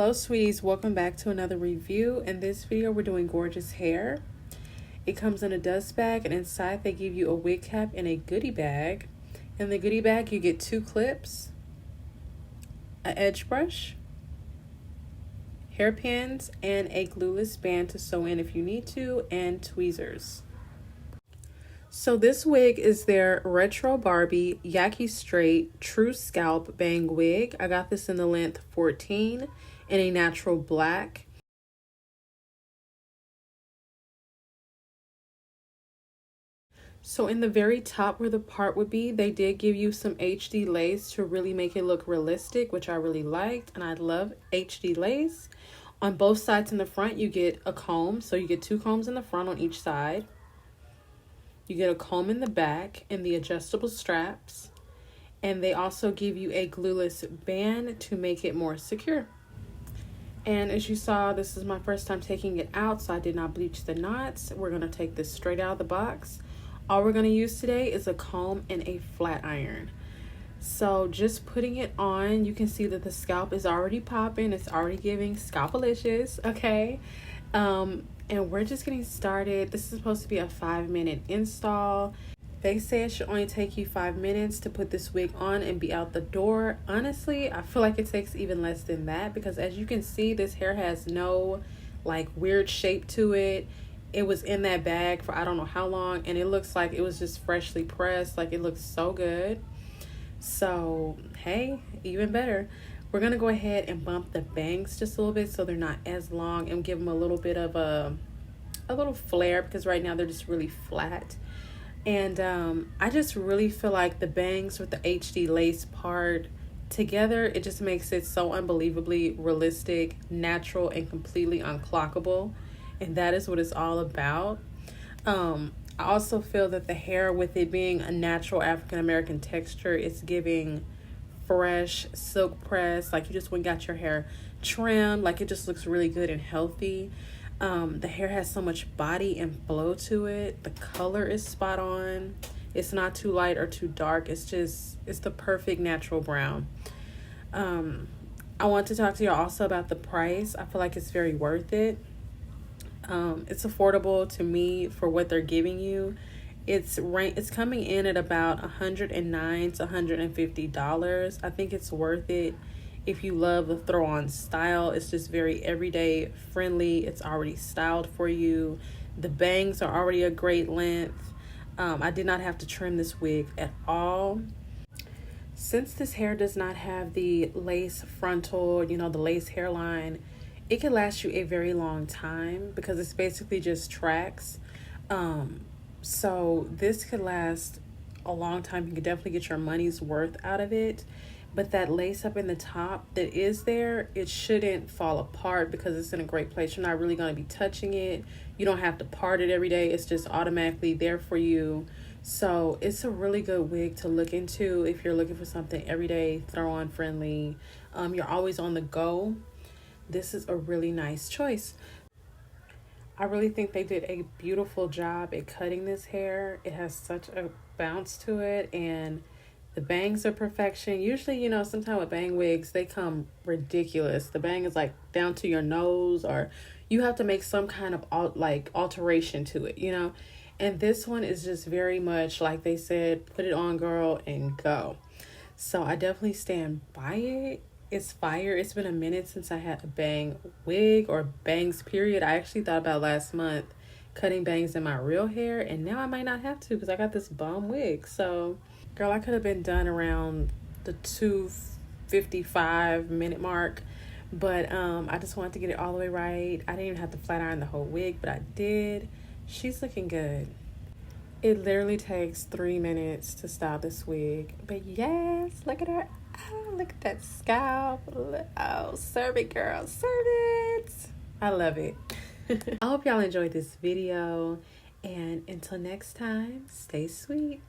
Hello sweeties, welcome back to another review. In this video we're doing Gorgius hair. It comes in a dust bag, and inside they give you a wig cap and a goodie bag. In the goodie bag you get 2 clips, an edge brush, hairpins, and a glueless band to sew in if you need to, and tweezers. So this wig is their Retro Barbie Yaki Straight True Scalp Bang Wig. I got this in the length 14 in a natural black. So in the very top where the part would be, they did give you some HD lace to really make it look realistic, which I really liked, and I love HD lace. On both sides in the front you get a comb, so you get 2 combs in the front on each side. You get a comb in the back and the adjustable straps. And they also give you a glueless band to make it more secure. And as you saw, this is my first time taking it out, so I did not bleach the knots. We're going to take this straight out of the box. All we're going to use today is a comb and a flat iron. So just putting it on, you can see that the scalp is already popping. It's already giving scalpalicious, okay? And we're just getting started. This is supposed to be a 5-minute install. They say it should only take you 5 minutes to put this wig on and be out the door. Honestly, I feel like it takes even less than that, because as you can see, this hair has no like weird shape to it. It was in that bag for I don't know how long, and it looks like it was just freshly pressed. Like, it looks so good. So hey, even better. We're gonna go ahead and bump the bangs just a little bit so they're not as long, and give them a little bit of a little flare, because right now they're just really flat. And I just really feel like the bangs with the HD lace part together, it just makes it so unbelievably realistic, natural, and completely unclockable. And that is what it's all about. I also feel that the hair, with it being a natural African American texture, it's giving fresh silk press. Like, you just went and got your hair trimmed. Like, it just looks really good and healthy. The hair has so much body and flow to it. The color is spot on. It's not too light or too dark. It's the perfect natural brown. I want to talk to you also about the price. I feel like it's very worth it. It's affordable to me for what they're giving you. It's coming in at about $109 to $150. I think it's worth it if you love the throw-on style. It's just very everyday friendly. It's already styled for you. The bangs are already a great length. I did not have to trim this wig at all. Since this hair does not have the lace frontal, the lace hairline, it can last you a very long time because it's basically just tracks. So this could last a long time. You can definitely get your money's worth out of it. But that lace up in the top that is there, it shouldn't fall apart because it's in a great place. You're not really going to be touching it. You don't have to part it every day. It's just automatically there for you. So it's a really good wig to look into if you're looking for something everyday, throw-on friendly. You're always on the go. This is a really nice choice. I really think they did a beautiful job at cutting this hair. It has such a bounce to it, and the bangs are perfection. Usually, sometimes with bang wigs, they come ridiculous. The bang is like down to your nose, or you have to make some kind of alteration to it, And this one is just very much like they said, put it on, girl, and go. So I definitely stand by it. It's fire. It's been a minute since I had a bang wig or bangs period. I actually thought about last month cutting bangs in my real hair, and now I might not have to because I got this bomb wig. So girl, I could have been done around the 2:55-minute mark, but I just wanted to get it all the way right. I didn't even have to flat iron the whole wig, but I did. She's looking good. It literally takes 3 minutes to style this wig, but yes, look at her. Oh, look at that scalp. Oh, serve it, girl. Serve it. I love it. I hope y'all enjoyed this video. And until next time, stay sweet.